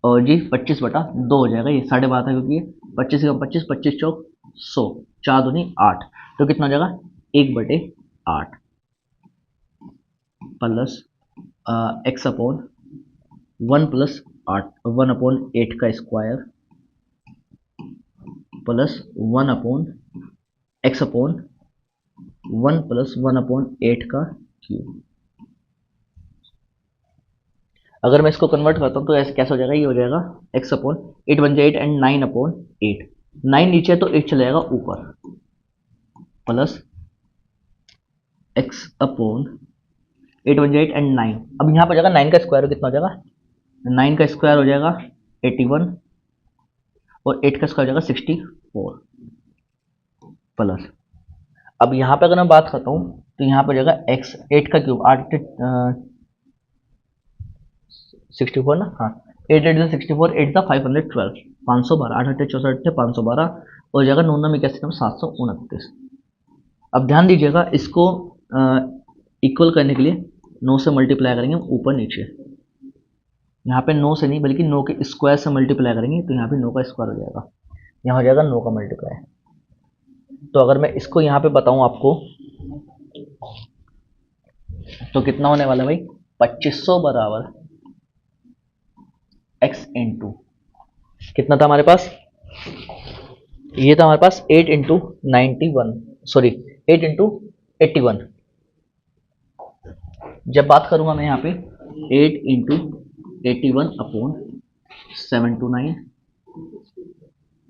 और जी 25/2 हो जाएगा, ये 12.5 क्योंकि 25 का 25, 25 चौक 100, 4 दूनी 8, तो कितना हो जाएगा 1/8 plus x upon 1 plus 1 upon 8 का square plus 1 upon x upon 1 plus 1 upon 8 का क्यूब। अगर मैं इसको कन्वर्ट करता हूँ तो ऐसे कैसे हो जाएगा, ये हो जाएगा x अपॉन 8 बन जाए 8 एंड 9 अपॉन 8, 9 नीचे तो 8 चला जाएगा ऊपर प्लस x अपॉन 8 1 8 एंड 9। अब यहाँ पर जाएगा 9 का स्क्वायर कितना हो जाएगा, 9 का स्क्वायर हो जाएगा 81 और 8 का स्क्वायर हो जाएगा 64 प्लस। अब यहाँ पे अगर मैं बात करता हूँ तो यहाँ पर जाएगा x 8 का क्यूब 8 64 ना, हाँ 8 8 64 8 था 512 512 8 8 64 थे 512 और जाएगा 9 9 81 729। अब ध्यान दीजिएगा इसको इक्वल करने के लिए 9 से मल्टीप्लाई करेंगे ऊपर नीचे, यहाँ पे 9 से नहीं बल्कि 9 के स्क्वायर से मल्टीप्लाई करेंगे तो यहाँ पे 9 का स्क्वायर हो जाएगा, यहाँ हो जाएगा 9 का मल्टीप्लाई। तो अगर मैं इसको यहाँ पे बताऊँ आपको तो कितना होने वाला है भाई, 2500 बराबर x इंटू कितना था हमारे पास, ये था हमारे पास 8 इंटू 91 सॉरी 8 इंटू 81। जब बात करूंगा मैं यहाँ पे 8 into 81 upon 729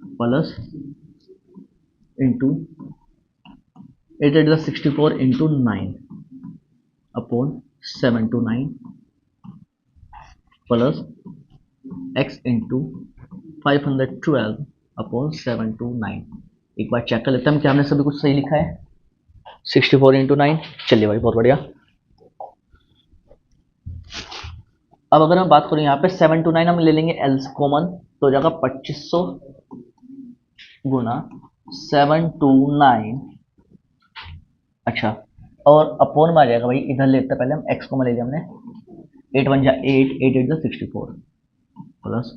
plus into 8 8 64 into 9 upon 729 plus x into 512 upon 729। एक बार चेक कर लेते हैं क्या हमने सभी कुछ सही लिखा है, 64 इंटू 9। चलिए भाई बहुत बढ़िया। अब अगर मैं बात करूं यहाँ पे 7 to 9 हम ले लेंगे एल कॉमन तो हो जाएगा 2500 गुना 7 to 9। अच्छा और अपॉन में आ जाएगा भाई, इधर लेते पहले हम x कॉमन ले लिया हमने, 8 1 जा 8 8 8 जा 64 प्लस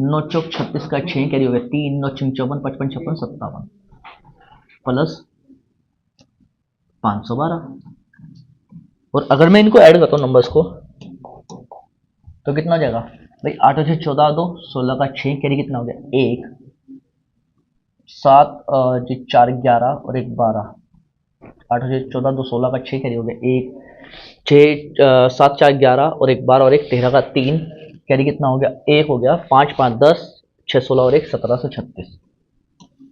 9 चौक 36 का 6 कैरी हो गया 3 9 6 54 55 56 57 प्लस 512। और अगर मैं इनको ऐड करता हूँ नंबर्स को तो कितना हो जाएगा भाई, 8 से 14 2 16 का 6 कैरी कितना हो गया 1 7 4 11 और 1 12, 8 से 14 2 16 का 6 कैरी हो गया 1 6 7 4 11 और 1 12 और 1 13 का 3 कैरी कितना हो गया 1 हो गया 5 5 10 6 16 और 1 1736।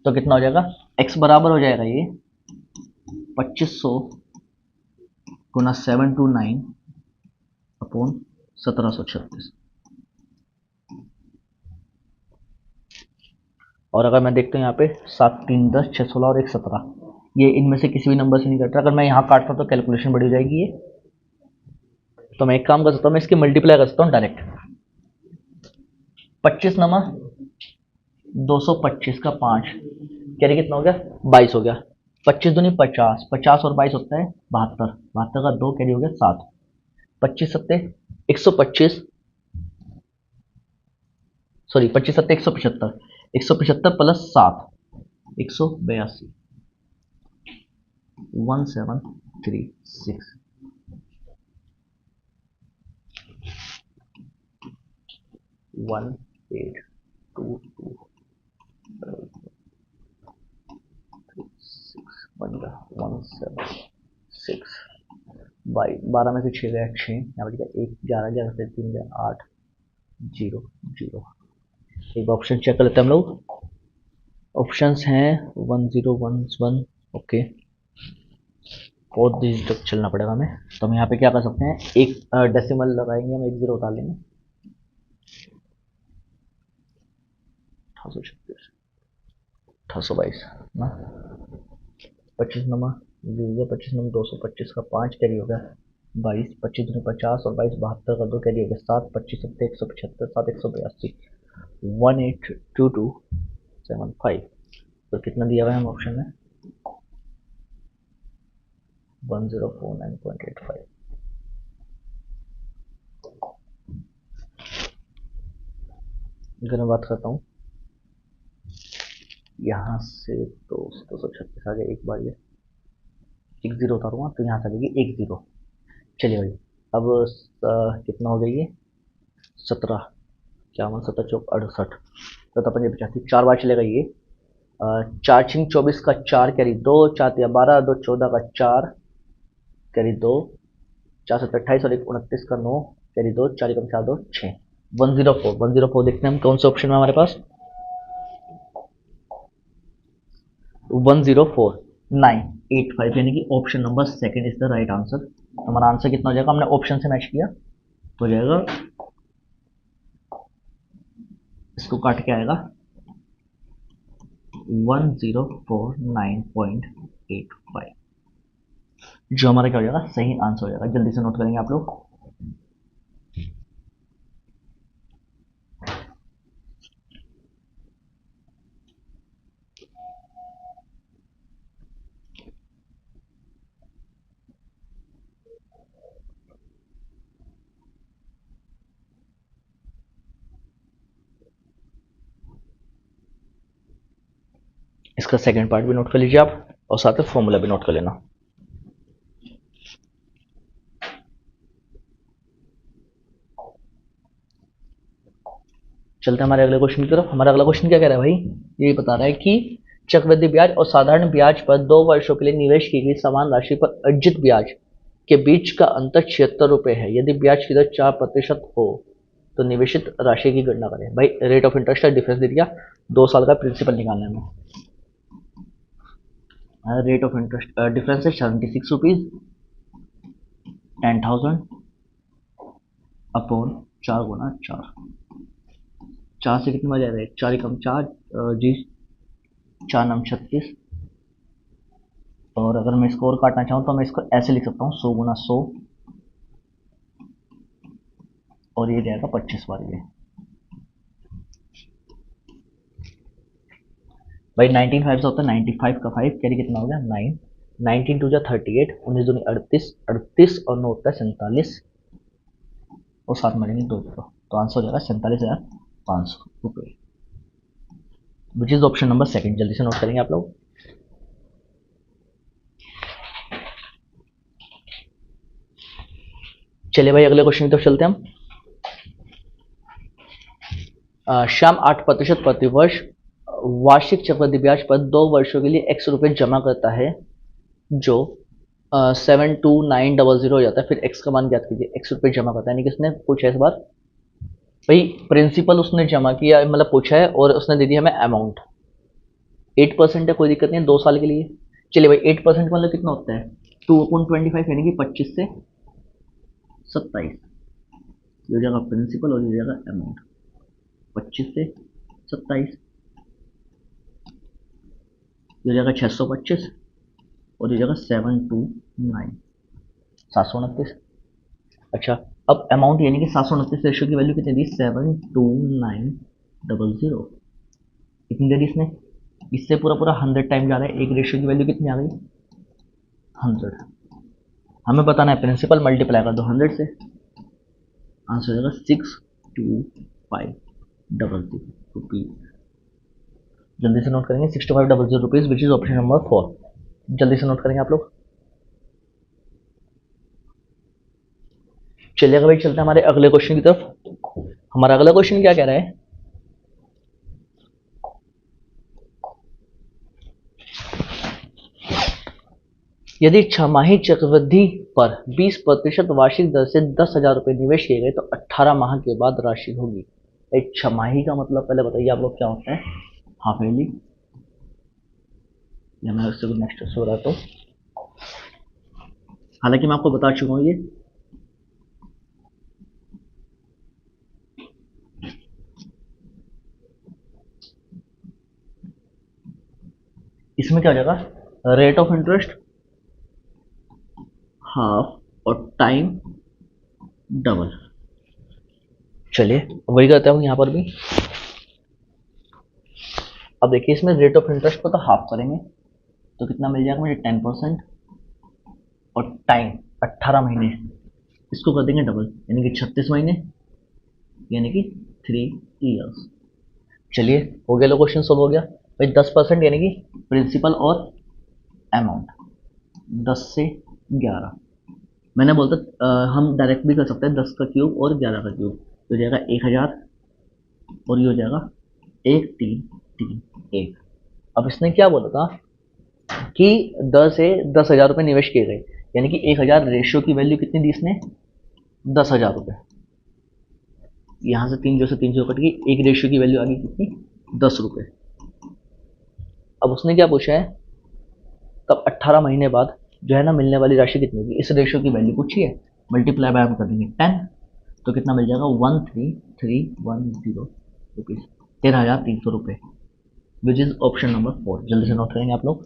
तो कितना हो जाएगा x बराबर हो जाएगा ये 2500 गुना 7 to 9 अपॉन 1736। और अगर मैं देखता हूँ यहाँ पे 7 3 10 6 16 और 1 17, ये इनमें से किसी भी नंबर से नहीं कट रहा। अगर मैं यहाँ काटता हूँ तो कैलकुलेशन बड़ी हो जाएगी ये, तो मैं एक काम कर सकता हूँ, मैं इसकी मल्टीप्लाई कर सकता हूँ डायरेक्ट। 25 नमा 225 का 5 कैरी कितना हो गया 22 हो गया, 25 दूनी 50 50 और 22 होता है 72 72 का 2 कैरी हो गया 7 25 सत्ते 125 सॉरी 25 सत्ते 175 175 प्लस 7 182 1736 1822 176 12 में से 6 गया 6 यहाँ पर 1 11 11 से 3 गया 8 0 0। एक ऑप्शन चेक कर लेते हैं हम लोग। ऑप्शंस हैं 1011 ओके, बहुत देर तक चलना पड़ेगा हमें। तो हम यहाँ पे क्या कर सकते हैं, एक डेसिमल लगाएंगे, हम 1 0 उतार लेंगे 1836 1822 ना 25 नमा 25 नमा 225 का 5 कैरी हो गया 22 25 दूनी 50 और 22 72 का 2 कैरी हो गया 7 25 सत्ते 175 7 182 182275। तो कितना दिया हुआ है हम ऑप्शन में 1049.85। अगर मैं बात करता हूँ यहाँ से तो 236 आ गया, एक बार ये 1 0 उतारूंगा तो यहाँ से आ जाएगी 1 0। चलिए भाई अब कितना हो गया ये 17 51 7 चौक 68 तो 55 4 बार चलेगा ये 4 6 24 का 4 कैरी 2 4 या 12 2 14 का 4 कैरी 2 4 7 28 और 1 29 का 9 कैरी 2 4 कम 4 2 6 104 देखते हैं हम कौन से ऑप्शन में हमारे पास 104985 यानी कि option number second is the right answer. हमारा आंसर कितना हो जाएगा, हमने ऑप्शन से मैच किया तो हो जाएगा, इसको काट के आएगा 1049.85, जो हमारा क्या हो जाएगा, सही आंसर हो जाएगा। जल्दी से नोट करेंगे आप लोग। इसका सेकंड पार्ट भी नोट कर लीजिए आप, और साथ में फॉर्मूला भी नोट कर लेना। चलते हैं हमारे अगले क्वेश्चन की तरफ। हमारा अगला क्वेश्चन क्या कह रहा है भाई, ये बता रहा है कि चक्रवृद्धि ब्याज और साधारण ब्याज पर 2 वर्षों के लिए निवेश की गई समान राशि पर अर्जित ब्याज के बीच का अंतर 76 रुपये है। यदि ब्याज की दर 4% हो तो निवेशित राशि की गणना करें। भाई रेट ऑफ इंटरेस्ट का डिफरेंस दे दिया, 2 साल का प्रिंसिपल निकालना है हमें। रेट ऑफ इंटरेस्ट डिफरेंस है 76 रुपीज, 10,000 अपॉन 4 गुना 4, 4 से कितनी बजा रहे, 4 कम 4 जी, 4 नम 36। और अगर मैं इसको और काटना चाहूँ तो मैं इसको ऐसे लिख सकता हूँ 100 गुना 100, और ये जाएगा 25 बार ये। भाई 19 5 से होता है 95 का 5, कैरी कितना हो गया 9, 19 टू जा 38, 19 दूनी 38, 38 और 9 होता है 47, और साथ मरेंगे 2 तो आंसर हो जाएगा 47,500 रुपये, विच इज ऑप्शन नंबर सेकंड। जल्दी से नोट करेंगे आप लोग। चलिए भाई अगले क्वेश्चन की तरफ चलते हैं हम। श्याम 8% प्रतिवर्ष वार्षिक चक्रवृद्धि ब्याज पर 2 वर्षों के लिए x रुपये जमा करता है, जो 72900 हो जाता है। फिर x का मान ज्ञात कीजिए। x रुपये जमा करता है, यानी कि उसने पूछा है इस बार भाई प्रिंसिपल उसने जमा किया, मतलब पूछा है और उसने दे दिया हमें अमाउंट। 8% है, कोई दिक्कत नहीं है 2 साल के लिए। चलिए भाई 8% मतलब कितना होता है 2/25, यानी कि 25 से 27, ये हो जाएगा प्रिंसिपल और ये हो जाएगा अमाउंट। 25 से 27, ये हो जाएगा 625, और ये हो जाएगा 729। अच्छा अब अमाउंट यानी कि 729 रेशियो की वैल्यू कितनी दी, 72900, कितनी दे दी इसने, इससे पूरा पूरा 100 टाइम जा रहा है। एक रेशियो की वैल्यू कितनी आ गई 100। हमें बताना है प्रिंसिपल, मल्टीप्लाई कर दो 100 से, आंसर हो जाएगा 62500 रुपीज। जल्दी से नोट करेंगे 62500 rupees, which is option number 4। जल्दी से नोट करेंगे आप लोग। चलिए भाई चलते हैं हमारे अगले क्वेश्चन की तरफ। हमारा अगला क्वेश्चन क्या कह रहा है, यदि छमाही चक्रवृद्धि पर 20% वार्षिक दर से 10,000 रुपये निवेश किए गए तो 18 माह के बाद राशि होगी। एक छमाही का मतलब पहले बताइए आप लोग क्या होता है, हाफ ईयरली, या मैं उससे नेक्स्ट हो रहा तो हालांकि मैं आपको बता चुका हूँ ये। इसमें क्या हो जाएगा, रेट ऑफ इंटरेस्ट हाफ और टाइम डबल। चलिए वही करते हैं यहाँ पर भी। अब देखिए इसमें रेट ऑफ इंटरेस्ट को तो हाफ करेंगे तो कितना मिल जाएगा मुझे 10%, और टाइम 18 महीने, इसको कर देंगे डबल यानी कि 36 महीने, यानी कि 3 इयर्स। चलिए हो गया, लो क्वेश्चन सोल्व हो गया भाई। 10% यानी कि प्रिंसिपल और अमाउंट 10 से 11, मैंने बोलता हम डायरेक्ट भी कर सकते हैं 10 का क्यूब और 11 का क्यूब, तो हो जाएगा 1000, और ये हो जाएगा 1331। अब इसने क्या बोला था कि 10 से 10,000 रुपये निवेश किए गए, यानी कि 1000 रेशियो की वैल्यू कितनी दी इसने, 10,000 रुपये। यहाँ से 3 से 3 कट गई, एक रेशियो की वैल्यू आ गई कितनी 10 रुपये। अब उसने क्या पूछा है, तब 18 महीने बाद जो है ना मिलने वाली राशि कितनी होगी, इस रेशियो की वैल्यू पूछी है, मल्टीप्लाई बाय हम कर देंगे 10, तो कितना मिल जाएगा 13,310 रुपीज़, 13,300 रुपये, विच इज ऑप्शन नंबर 4। जल्दी से नोट करेंगे आप लोग।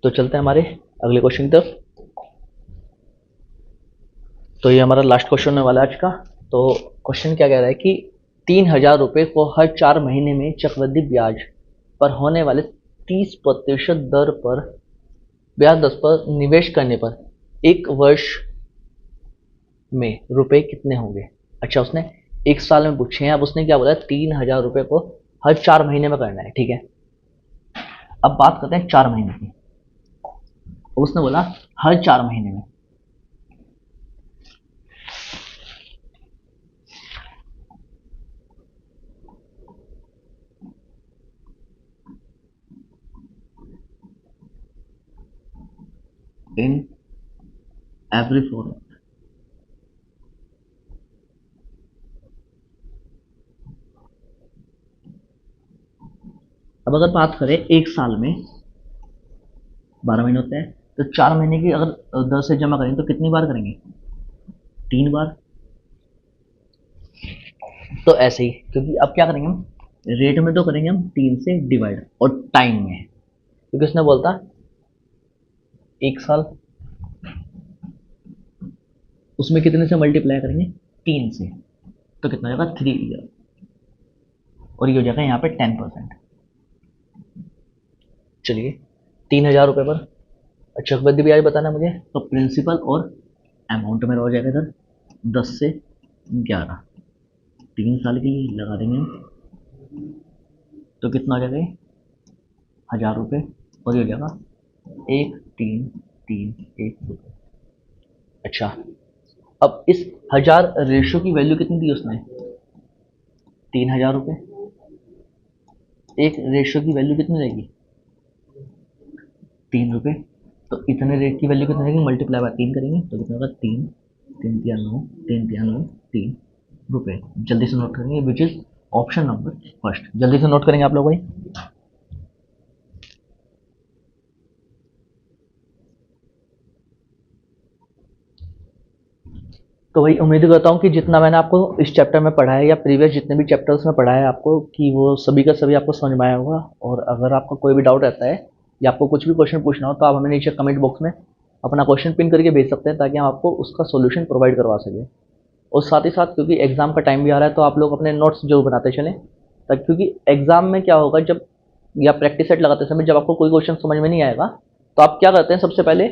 तो चलते हैं हमारे अगले क्वेश्चन की तरफ। तो ये हमारा लास्ट क्वेश्चन होने वाला है आज का। तो क्वेश्चन क्या कह रहा है कि 3,000 रुपये को हर 4 महीने में चक्रवृद्धि ब्याज पर होने वाले 30% दर पर ब्याज दर पर निवेश करने पर एक वर्ष में रुपए कितने होंगे। अच्छा, उसने एक साल में पूछे हैं। अब उसने क्या बोला, 3,000 रुपये को हर 4 महीने में करना है, ठीक है। अब बात करते हैं 4 महीने की। उसने बोला हर 4 महीने में, इन एवरी 4 मंथ। अब अगर बात करें एक साल में 12 महीने होते हैं, तो 4 महीने की अगर 10 से जमा करेंगे तो कितनी बार करेंगे, 3 बार। तो ऐसे ही, क्योंकि अब क्या करेंगे हम, रेट में तो करेंगे हम 3 से डिवाइड, और टाइम में, क्योंकि उसने बोलता एक साल, उसमें कितने से मल्टीप्लाई करेंगे, 3 से, तो कितना हो जाएगा 3 ईयर, और ये हो जाएगा यहाँ पे 10%। चलिए 3,000 रुपये पर चक्रवृद्धि ब्याज बताना मुझे, तो प्रिंसिपल और अमाउंट में हो जाएगा इधर 10 से 11, 3 साल के लिए लगा देंगे हम, तो कितना हो जाएगा 1,000 रुपये, और ये हो जाएगा 1,331 रुपये। अच्छा, अब इस 1,000 रेशो की वैल्यू कितनी दी उसने, 3,000 रुपये। एक रेशो की वैल्यू कितनी रहेगी, 3 रुपये। तो इतने रेट की वैल्यू कितनी रहेगी, मल्टीप्लाई बाय 3 करेंगे तो कितना होगा 3, 3 तिया 9, 3 तिया 9, 3 रुपये। जल्दी से नोट करेंगे, विच इज ऑप्शन नंबर फर्स्ट। जल्दी से नोट करेंगे आप लोग भाई। तो वही उम्मीद करता हूँ कि जितना मैंने आपको इस चैप्टर में पढ़ाया या प्रीवियस जितने भी चैप्टर्स में पढ़ाया है आपको, कि वो सभी का सभी आपको समझ में आया होगा। और अगर आपको कोई भी डाउट रहता है या आपको कुछ भी क्वेश्चन पूछना हो, तो आप हमें नीचे कमेंट बॉक्स में अपना क्वेश्चन पिन करके भेज सकते हैं, ताकि हम आपको उसका सोल्यूशन प्रोवाइड करवा सकें। और साथ ही साथ, क्योंकि एग्ज़ाम का टाइम भी आ रहा है, तो आप लोग अपने नोट्स जरूर बनाते चलें, ताकि क्योंकि एग्ज़ाम में क्या होगा, जब या प्रैक्टिस सेट लगाते समय जब आपको कोई क्वेश्चन समझ में नहीं आएगा, तो आप क्या करते हैं, सबसे पहले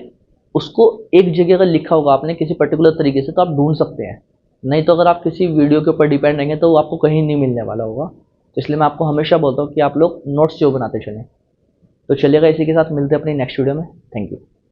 उसको एक जगह अगर लिखा होगा आपने किसी पर्टिकुलर तरीके से, तो आप ढूंढ सकते हैं। नहीं तो अगर आप किसी वीडियो के ऊपर डिपेंड रहेंगे तो वो आपको कहीं नहीं मिलने वाला होगा। तो इसलिए मैं आपको हमेशा बोलता हूँ कि आप लोग नोट्स जो बनाते चलें। तो चलिएगा, इसी के साथ मिलते हैं अपनी नेक्स्ट वीडियो में। Thank you.